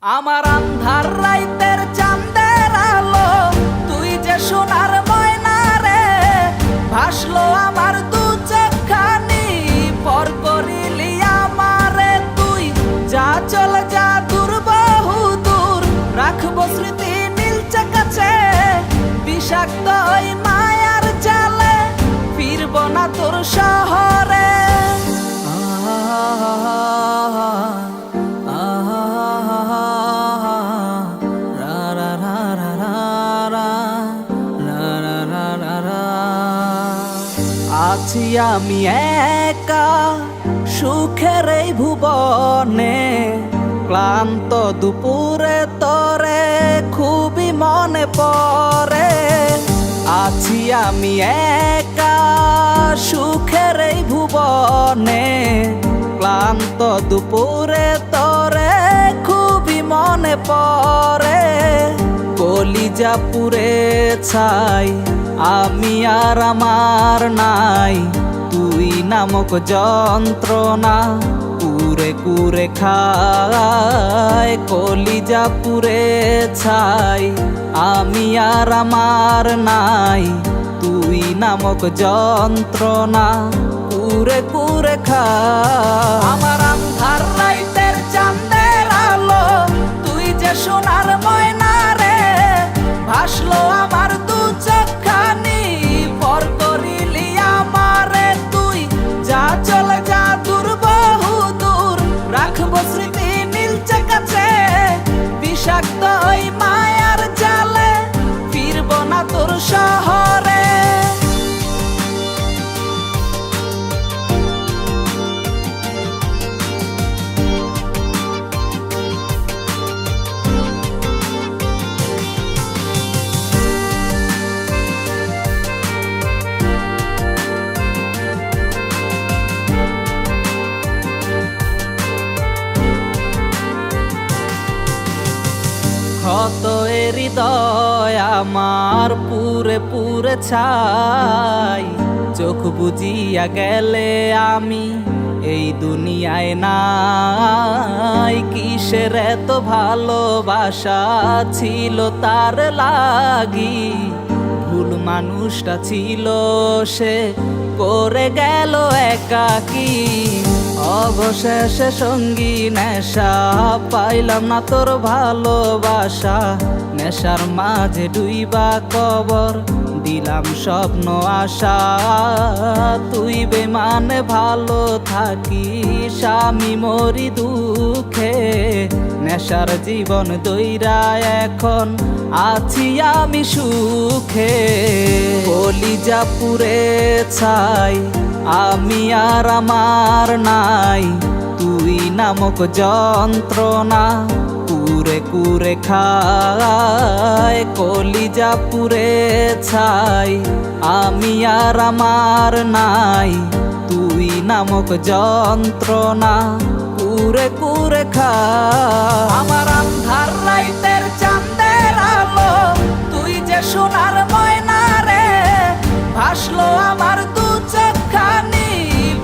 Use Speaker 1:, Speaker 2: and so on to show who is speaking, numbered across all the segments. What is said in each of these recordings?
Speaker 1: আমার আন্ধার রাইতের চাঁদের আলো, তুই যে সোনার ময়না রে, ভাসলো আমার দু চোখখানি, পর করিলি আমারে তুই। যা চলে যা দূর বহু দূর, রাখবো স্মৃতি নীলচে কাছে, বিষাক্ত ওই মায়ার জালে, ফিরবো না তোর শহরে। আছি আমি একা সুখের এই ভুবনে, ক্লান্ত দুপুরে তরে খুবই মনে পড়ে। আছি আমি একা সুখের এই ভুবনে, ক্লান্ত দুপুরে তরে খুবই মনে পড়ে। কলিজা পুড়ে ছাই আমি আর আমার নাই, তুই নামক যন্ত্রণা কুরে কুরে খায়। কলিজা পুড়ে ছাই আমি আর আমার নাই, তুই নামক যন্ত্রণা কুরে কুরে খায়। আমার আন্ধার রাইতের চাঁদের আলো, তুই যে সোনার ময়না রে, ভাসলো আমার দু চোখখানি, পর করিলি আমারে তুই। যা চলে যা দূর বহু দূর, রাখবো স্মৃতি নীলচে কাছে, বিষাক্ত ওই মায়ার জালে, ফিরবো না তোর শহরে। ক্ষত হৃদয় আমার পুরে পুরে ছাই, চোখ বুজিয়া গেলে আমি এই দুনিয়ায় নাই। কিসের এত ভালোবাসা ছিল তার লাগি, ভুল মানুষটা ছিল সে, করে গেল একাকী। অবশেষে সঙ্গী নেশা, পাইলাম না তোর ভালোবাসা, নেশার মাঝে ডুইবা কবর দিলাম স্বপ্ন আশা। তুই বেমানে ভালো থাকিস, আমি মরি দুঃখে, নেশার জীবন দইরা এখন আছি আমি সুখে। কলিজা পুড়ে ছাই আমি আর আমার নাই, তুই নামক যন্ত্রণা কুরে কুরে খায়। কলিজা পুড়ে ছাই আমি আর আমার নাই, তুই নামক যন্ত্রণা কুরে কুরে খায়। আমার আন্ধার রাইতের চাঁদের আলো, তুই যে সোনার ময়না রে, ভাসলো আমার দু চোখখানি,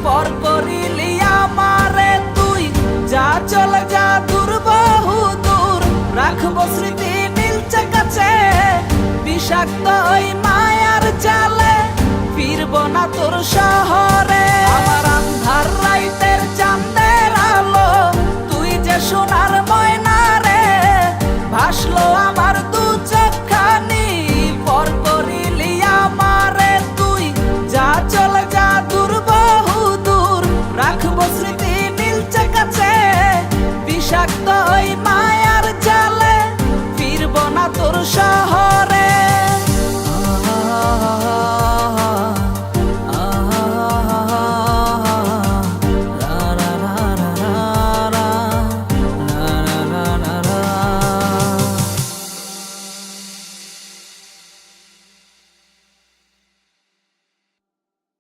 Speaker 1: পর করিলি আমারে তুই। যা চলে যা দূর বহু দূর, রাখবো স্মৃতি নীলচে কাছে, বিষাক্ত ওই মায়ার জালে, ফিরবো না তোর শহর।